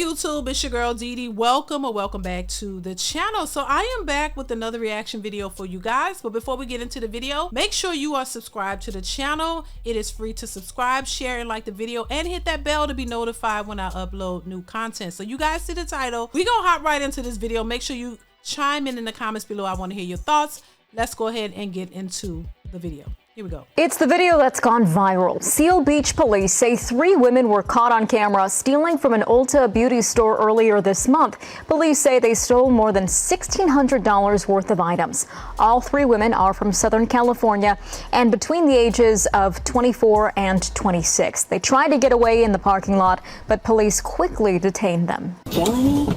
YouTube, it's your girl DeeDee. Welcome or welcome back to the channel. So I am back with another reaction video for you guys, but before we get into the video, make sure you are subscribed to the channel. It is free to subscribe, share, and like the video, and hit that bell to be notified when I upload new content. So you guys see the title. We're gonna hop right into this video. Make sure you chime in the comments below. I want to hear your thoughts. Let's go ahead and get into the video. Here we go. It's the video that's gone viral. Seal Beach police say 3 women were caught on camera stealing from an Ulta beauty store earlier this month. Police say they stole more than $1,600 worth of items. All 3 women are from Southern California and between the ages of 24 and 26. They tried to get away in the parking lot, but police quickly detained them. Felony?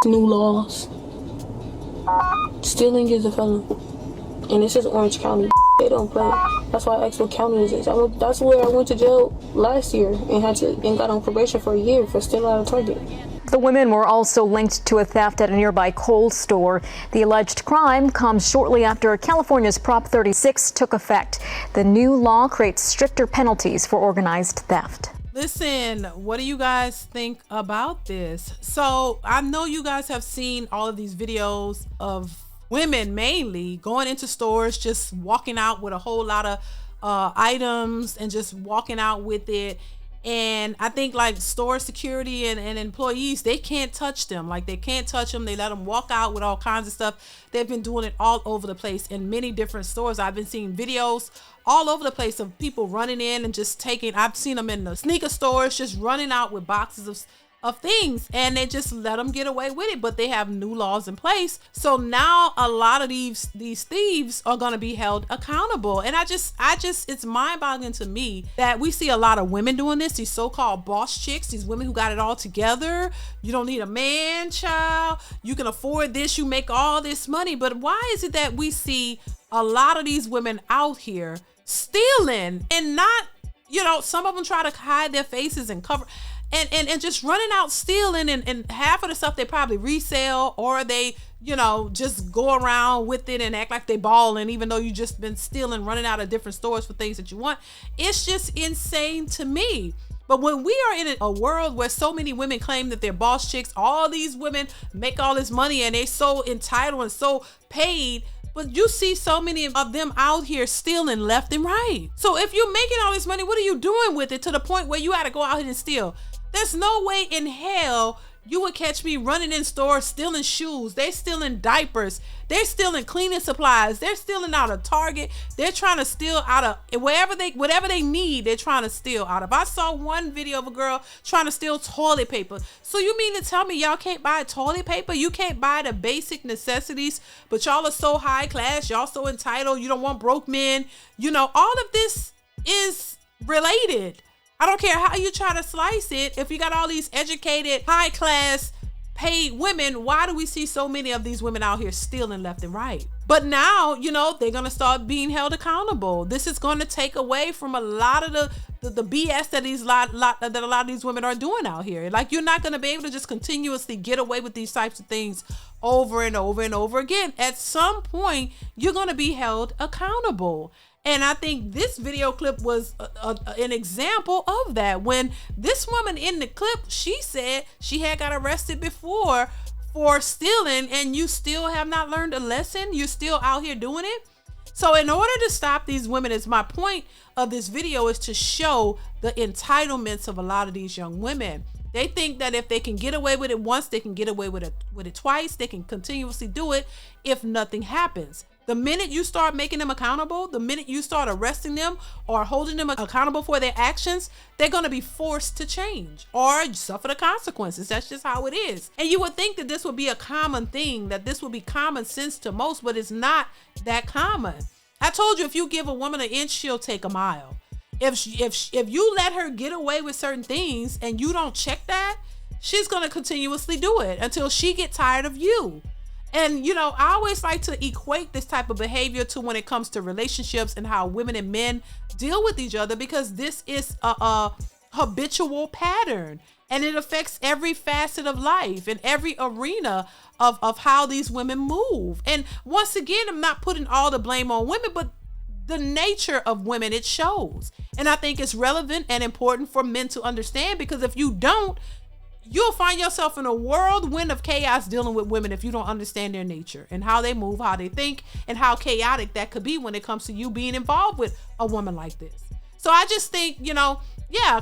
New laws. Stealing is a felony. And this is Orange County. They don't play. That's why I asked what county is this. That's where I went to jail last year and got on probation for a year for stealing out of Target. The women were also linked to a theft at a nearby Kohl's store. The alleged crime comes shortly after California's Prop 36 took effect. The new law creates stricter penalties for organized theft. Listen, what do you guys think about this? So I know you guys have seen all of these videos of women mainly going into stores, just walking out with a whole lot of items and just walking out with it. And I think like store security and employees, they can't touch them. Like they can't touch them. They let them walk out with all kinds of stuff. They've been doing it all over the place in many different stores. I've been seeing videos all over the place of people running in and just taking, I've seen them in the sneaker stores, just running out with boxes of things, and they just let them get away with it. But they have new laws in place, so now a lot of these thieves are going to be held accountable. And I just it's mind-boggling to me that we see a lot of women doing this, these so-called boss chicks, these women who got it all together. You don't need a man, child, you can afford this, you make all this money. But why is it that we see a lot of these women out here stealing and not, you know, some of them try to hide their faces and cover and just running out stealing, and half of the stuff they probably resell, or they, you know, just go around with it and act like they balling even though you just been stealing, running out of different stores for things that you want. It's just insane to me. But when we are in a world where so many women claim that they're boss chicks, all these women make all this money and they so entitled and so paid, but you see so many of them out here stealing left and right. So if you're making all this money, what are you doing with it to the point where you had to go out here and steal? There's no way in hell you would catch me running in stores stealing shoes. They're stealing diapers. They're stealing cleaning supplies. They're stealing out of Target. They're trying to steal out of whatever they need. They're trying to steal out of. I saw one video of a girl trying to steal toilet paper. So you mean to tell me y'all can't buy toilet paper? You can't buy the basic necessities, but y'all are so high class. Y'all so entitled. You don't want broke men. You know, all of this is related. I don't care how you try to slice it. If you got all these educated, high class, paid women, why do we see so many of these women out here stealing left and right? But now, you know, they're going to start being held accountable. This is going to take away from a lot of the BS that a lot of these women are doing out here. Like, you're not going to be able to just continuously get away with these types of things over and over and over again. At some point, you're going to be held accountable. And I think this video clip was an example of that. When this woman in the clip, she said she had got arrested before for stealing, and you still have not learned a lesson. You're still out here doing it. So in order to stop these women, is my point of this video, is to show the entitlements of a lot of these young women. They think that if they can get away with it once, they can get away with it twice. They can continuously do it if nothing happens. The minute you start making them accountable, the minute you start arresting them or holding them accountable for their actions, they're going to be forced to change or suffer the consequences. That's just how it is. And you would think that this would be a common thing, that this would be common sense to most, but it's not that common. I told you, if you give a woman an inch, she'll take a mile. If you let her get away with certain things and you don't check that, she's going to continuously do it until she gets tired of you. And, you know, I always like to equate this type of behavior to when it comes to relationships and how women and men deal with each other, because this is a habitual pattern and it affects every facet of life and every arena of how these women move. And once again, I'm not putting all the blame on women, but the nature of women, it shows. And I think it's relevant and important for men to understand, because if you don't, you'll find yourself in a whirlwind of chaos dealing with women if you don't understand their nature and how they move, how they think, and how chaotic that could be when it comes to you being involved with a woman like this. So I just think,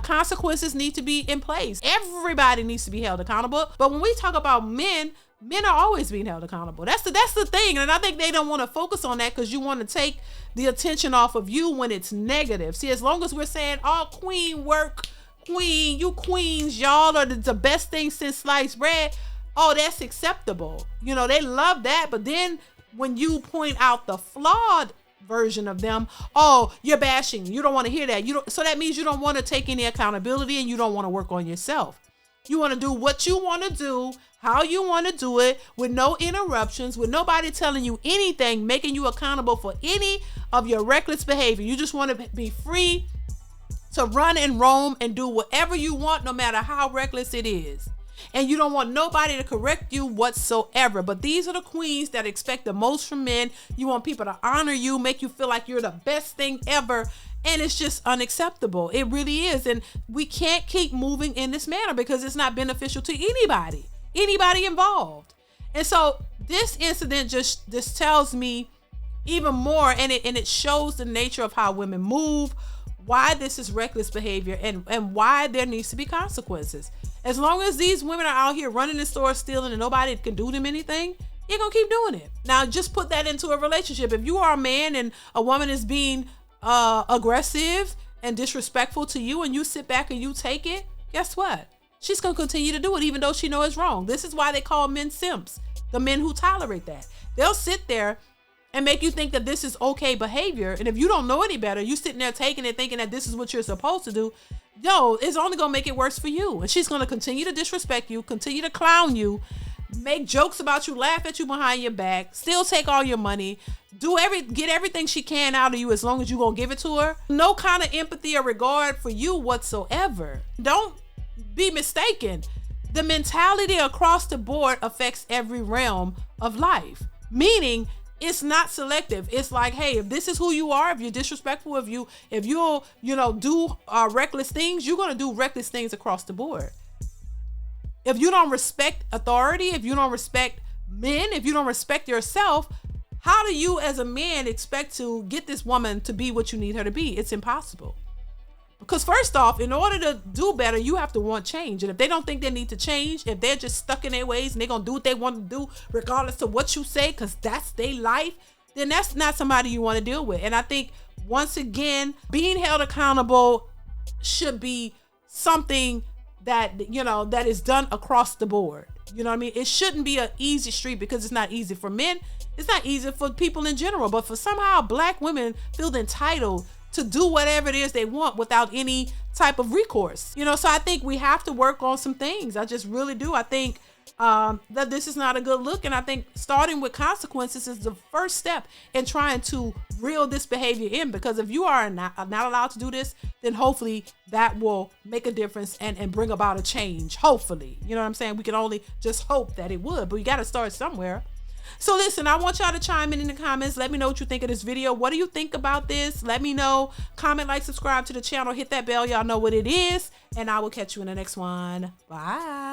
consequences need to be in place. Everybody needs to be held accountable. But when we talk about men are always being held accountable. That's the thing. And I think they don't want to focus on that because you want to take the attention off of you when it's negative. See, as long as we're saying, oh, queen work, queen, you queens, y'all are the best thing since sliced bread. Oh, that's acceptable. They love that. But then when you point out the flawed version of them, oh, you're bashing. You don't want to hear that. So that means you don't want to take any accountability and you don't want to work on yourself. You want to do what you want to do, how you want to do it, with no interruptions, with nobody telling you anything, making you accountable for any of your reckless behavior. You just want to be free to run and roam and do whatever you want, no matter how reckless it is. And you don't want nobody to correct you whatsoever. But these are the queens that expect the most from men. You want people to honor you, make you feel like you're the best thing ever. And it's just unacceptable. It really is. And we can't keep moving in this manner because it's not beneficial to anybody involved. And so this incident just tells me even more, and it shows the nature of how women move, why this is reckless behavior, and why there needs to be consequences. As long as these women are out here running the store stealing and nobody can do them anything, you're gonna keep doing it. Now just put that into a relationship. If you are a man and a woman is being aggressive and disrespectful to you and you sit back and you take it, guess what? She's gonna continue to do it even though she knows it's wrong. This is why they call men simps, the men who tolerate that. They'll sit there and make you think that this is okay behavior. And if you don't know any better, you sitting there taking it, thinking that this is what you're supposed to do. It's only gonna make it worse for you. And she's gonna continue to disrespect you, continue to clown you, make jokes about you, laugh at you behind your back, still take all your money, get everything she can out of you as long as you're gonna give it to her. No kind of empathy or regard for you whatsoever. Don't be mistaken. The mentality across the board affects every realm of life. Meaning, it's not selective. It's like, hey, if this is who you are, if you're disrespectful, if you'll do reckless things, you're gonna do reckless things across the board. If you don't respect authority, if you don't respect men, if you don't respect yourself, how do you as a man expect to get this woman to be what you need her to be? It's impossible. Because first off, in order to do better, you have to want change. And if they don't think they need to change, if they're just stuck in their ways and they're going to do what they want to do, regardless of what you say, because that's their life, then that's not somebody you want to deal with. And I think, once again, being held accountable should be something that, that is done across the board. You know what I mean? It shouldn't be an easy street because it's not easy for men. It's not easy for people in general. But for somehow black women feel entitled to do whatever it is they want without any type of recourse. So I think we have to work on some things. I just really do. I think that this is not a good look. And I think starting with consequences is the first step in trying to reel this behavior in. Because if you are not allowed to do this, then hopefully that will make a difference and bring about a change. Hopefully. You know what I'm saying? We can only just hope that it would. But we got to start somewhere. So listen, I want y'all to chime in the comments. Let me know what you think of this video. What do you think about this? Let me know. Comment, like, subscribe to the channel. Hit that bell. Y'all know what it is. And I will catch you in the next one. Bye.